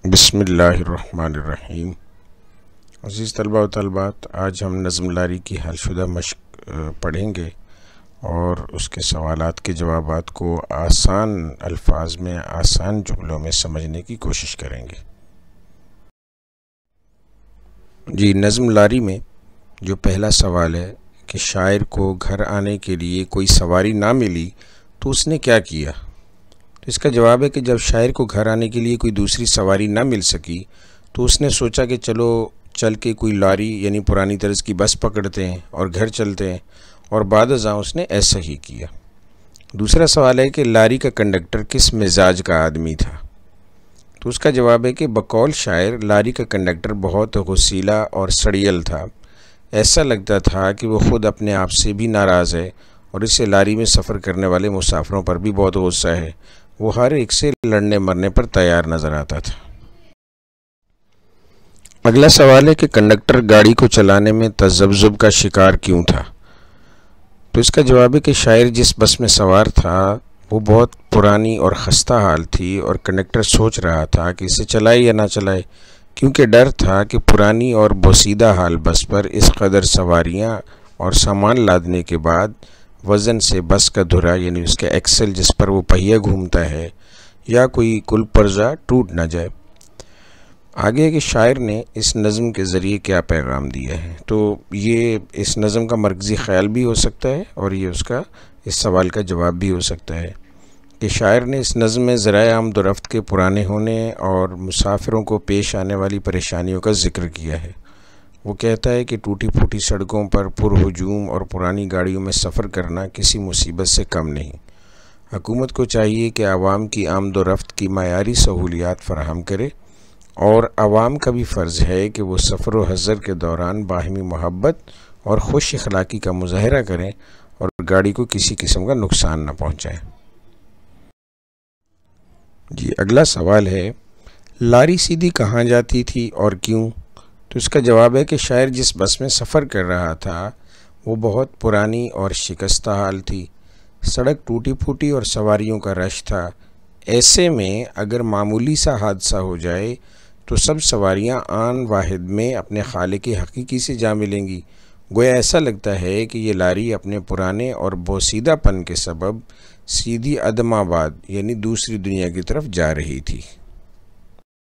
بسم اللہ الرحمن الرحیم۔ عزیز طلباء و طالبات، آج ہم نظم لاری کی حل شدہ مشق پڑھیں گے اور اس کے سوالات کے جوابات کو آسان الفاظ میں، آسان جملوں میں سمجھنے کی کوشش کریں گے۔ جی، نظم لاری میں جو پہلا سوال ہے کہ شاعر کو گھر آنے کے لیے کوئی سواری نہ ملی تو اس نے کیا کیا؟ تو اس کا جواب ہے کہ جب شاعر کو گھر آنے کے لیے کوئی دوسری سواری نہ مل سکی تو اس نے سوچا کہ چل کے کوئی لاری یعنی پرانی طرز کی بس پکڑتے ہیں اور گھر چلتے ہیں، اور بعد ازاں اس نے ایسا ہی کیا۔ دوسرا سوال ہے کہ لاری کا کنڈکٹر کس مزاج کا آدمی تھا؟ تو اس کا جواب ہے کہ بقول شاعر لاری کا کنڈکٹر بہت غصیلا اور سڑیل تھا۔ ایسا لگتا تھا کہ وہ خود اپنے آپ سے بھی ناراض ہے اور اسے لاری میں سفر کرنے والے مسافروں پر بھی بہت غصہ ہے۔ وہ ہر ایک سے لڑنے مرنے پر تیار نظر آتا تھا۔ اگلا سوال ہے کہ کنڈکٹر گاڑی کو چلانے میں تذبذب کا شکار کیوں تھا؟ تو اس کا جواب ہے کہ شاعر جس بس میں سوار تھا وہ بہت پرانی اور خستہ حال تھی، اور کنڈکٹر سوچ رہا تھا کہ اسے چلائے یا نہ چلائے، کیونکہ ڈر تھا کہ پرانی اور بوسیدہ حال بس پر اس قدر سواریاں اور سامان لادنے کے بعد وزن سے بس کا دھرا یعنی اس کا ایکسل جس پر وہ پہیہ گھومتا ہے یا کوئی کل پرزہ ٹوٹ نہ جائے۔ آگے کہ شاعر نے اس نظم کے ذریعے کیا پیغام دیا ہے، تو یہ اس نظم کا مرکزی خیال بھی ہو سکتا ہے اور یہ اس سوال کا جواب بھی ہو سکتا ہے کہ شاعر نے اس نظم میں ذرائع آمد و رفت کے پرانے ہونے اور مسافروں کو پیش آنے والی پریشانیوں کا ذکر کیا ہے۔ وہ کہتا ہے کہ ٹوٹی پھوٹی سڑکوں پر پر ہجوم اور پرانی گاڑیوں میں سفر کرنا کسی مصیبت سے کم نہیں۔ حکومت کو چاہیے کہ عوام کی آمد و رفت کی معیاری سہولیات فراہم کرے، اور عوام کا بھی فرض ہے کہ وہ سفر و حضر کے دوران باہمی محبت اور خوش اخلاقی کا مظاہرہ کریں اور گاڑی کو کسی قسم کا نقصان نہ پہنچائیں۔ جی، اگلا سوال ہے لاری سیدھی کہاں جاتی تھی اور کیوں؟ تو اس کا جواب ہے کہ شاعر جس بس میں سفر کر رہا تھا وہ بہت پرانی اور شکستہ حال تھی، سڑک ٹوٹی پھوٹی اور سواریوں کا رش تھا۔ ایسے میں اگر معمولی سا حادثہ ہو جائے تو سب سواریاں آن واحد میں اپنے خالق حقیقی سے جا ملیں گی۔ گویا ایسا لگتا ہے کہ یہ لاری اپنے پرانے اور بوسیدہ پن کے سبب سیدھی عدم آباد یعنی دوسری دنیا کی طرف جا رہی تھی۔